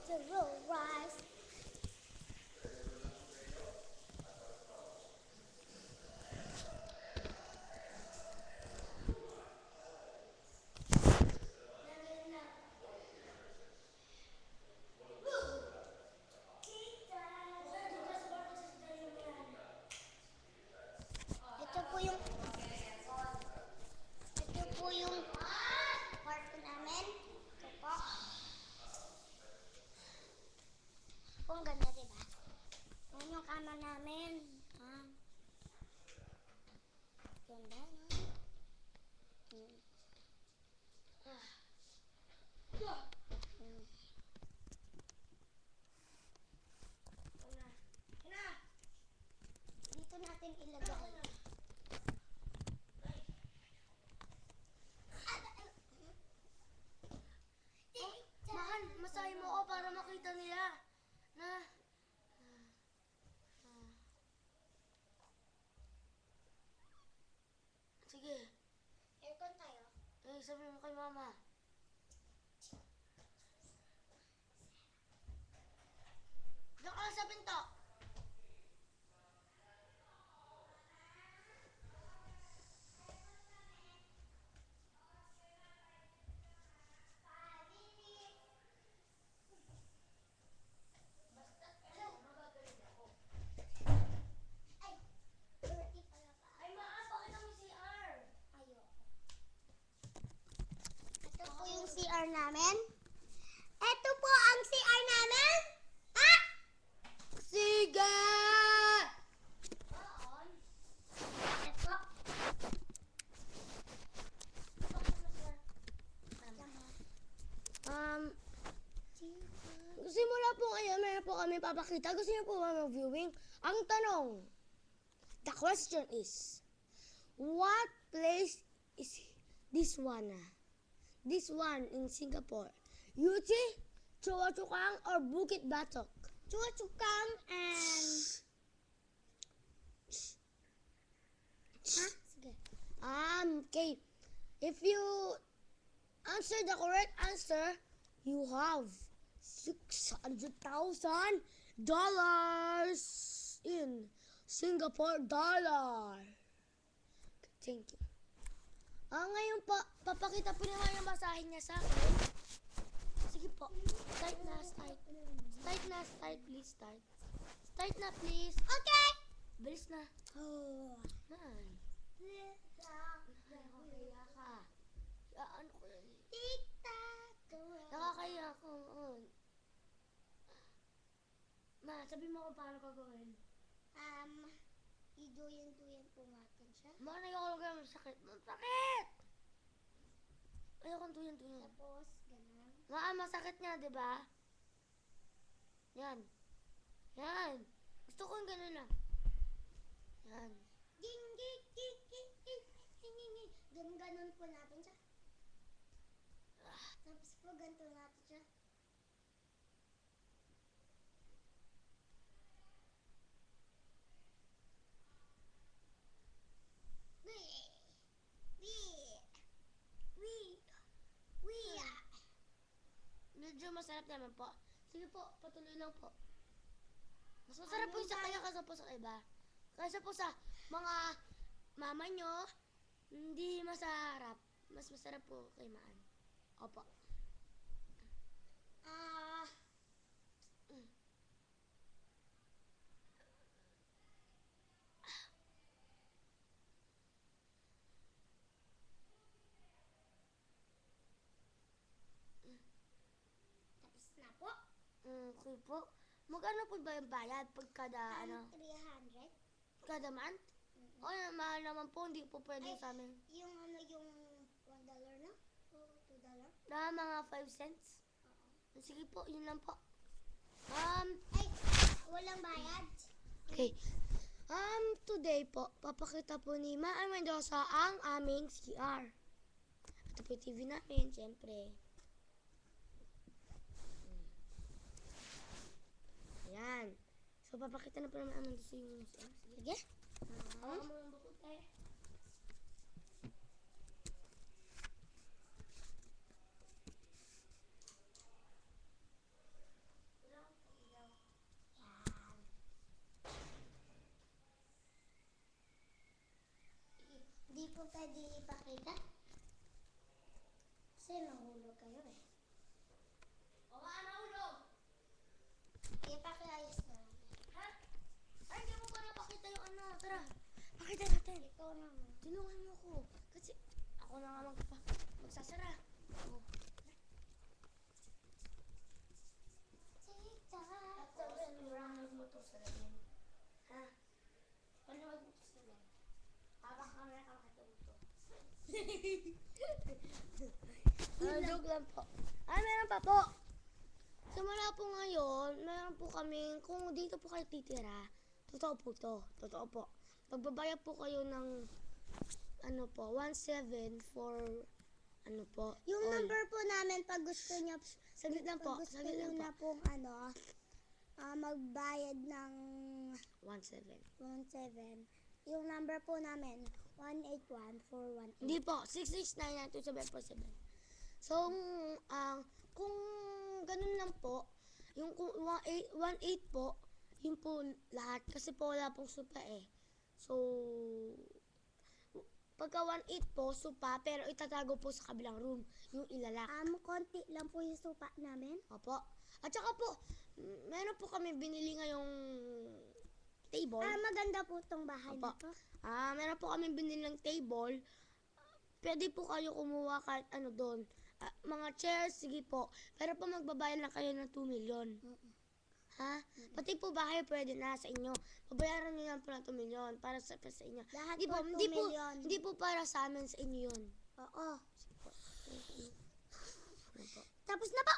roll rice. Ito po yung kwarto namin. Ito po. Ang ganda, diba? Yan yung kama namin. Ganda, no? Dito natin ilagay. Mahal, masahin mo ako para makita nila. Na. Sige. Aircon tayo. Sabi mo kay mama. Diyan ka lang sa pinto. Ay, maa, pakita mo si CR. Ito po yung CR namin. Ito po ang CR namin. Ah! Sige! Ito. Simula po ngayon, meron po kami papakita. Gusto niyo po ba mag-viewing? Ang tanong, the question is, what place is this one? This one in Singapore? Yuchi, Chua Chu Kang, or Bukit Batok? Chua Chu Kang and... Sige. Okay. If you answer the correct answer, you have $600,000 in Singapore dollar. Thank you. Ngayon po, papakita po naman yung basahin niya sa akin. Sige po. Start na, start. Start na, start, please, start. Start na, please. Okay! Bilis na. Oh. Nay. Nakakaya ka. Ano ko yan? Tic-tac. Nakakaya ko. Ma, sabi mo kung paano gagawin. Iduyan-duyan po natin siya. Ma, ayoko lang gawin. Sakit. Sakit! Ayoko tuyan-tuyan. Tapos, ganun. Ma, masakit niya, di ba? Yan. Yan. Gusto ko yung ganun lang. Yan. Ging, ging, ging, ging, ging, ging, ging, ging. Ganun po natin siya. Tapos po, ganito natin siya. Medyo masarap naman po. Sige po, patuloy lang po. Mas masarap po yung sa kanya kaysa po sa iba. Kaysa po sa mga mama nyo, hindi masarap. Mas masarap po kay Maan. Opo. Tapos na po. Okay po. Magkano po ba yung bayad pag kada, 300. kada month? O, mahal naman po, hindi po pwede sa amin. Yung yung $1 na? O $2? Na mga 5 cents? Sige po, yun lang po. Ay, walang bayad. Okay. Today po, papakita po ni Maan Mendoza ang aming CR. Ito po yung TV namin, syempre. Ayan. So, papakita na po naman naman sa yung CR. Sige. Hawakan mo yung bukute. pwede ipakita? Kasi nahulog kayo eh. O nga, nahulog! Ipakiayos na lang. Ha? Ay, hindi mo pa napakita yung ano. Tara, pakita natin. Ikaw naman. Tulungan mo ako. Kasi ako na nga magsasara. Oh. Tita. Tapos, paliwanag mo to sa lamin. Ha? Paliwanag mo to sa lamin. Habang kami nakakatuto. Joke lang po. Ay, meron pa po. Simula po ngayon, meron po kaming, kung dito po kayo titira, totoo po to. Totoo po. Magbabayad po kayo ng, ano po, 1,700 for, ano po. Yung all. number po namin pag gusto niya, Saglit lang po. pag gusto Saglit niyo lang na po. pong magbayad ng 1,700. 1,700. Yung number po namin, 181-418. Hindi po, 6699277. So, kung ganun lang po, yung kung 18 po, yun po lahat. Kasi po wala pong supa eh. So, pagka 18 po, supa, pero itatago po sa kabilang room, yung ilalak. Konti lang po yung supa namin. Opo. At saka po, meron po kami binili ngayong table. Maganda po tong bahay na Opo. to. Meron po kami binili ng table. Pwede po kayo kumuha kahit ano doon. Mga chairs, sige po. Pero po magbabayad lang kayo ng 2 million. Ha? Pati po bahay pwede na sa inyo. Babayaran nyo lang po ng 2 million para sa inyo. Lahat Hindi po, 2 hindi po, million. hindi po para sa amin, sa inyo yun. Oo. Sige po. Thank you. Ano po? Tapos na po.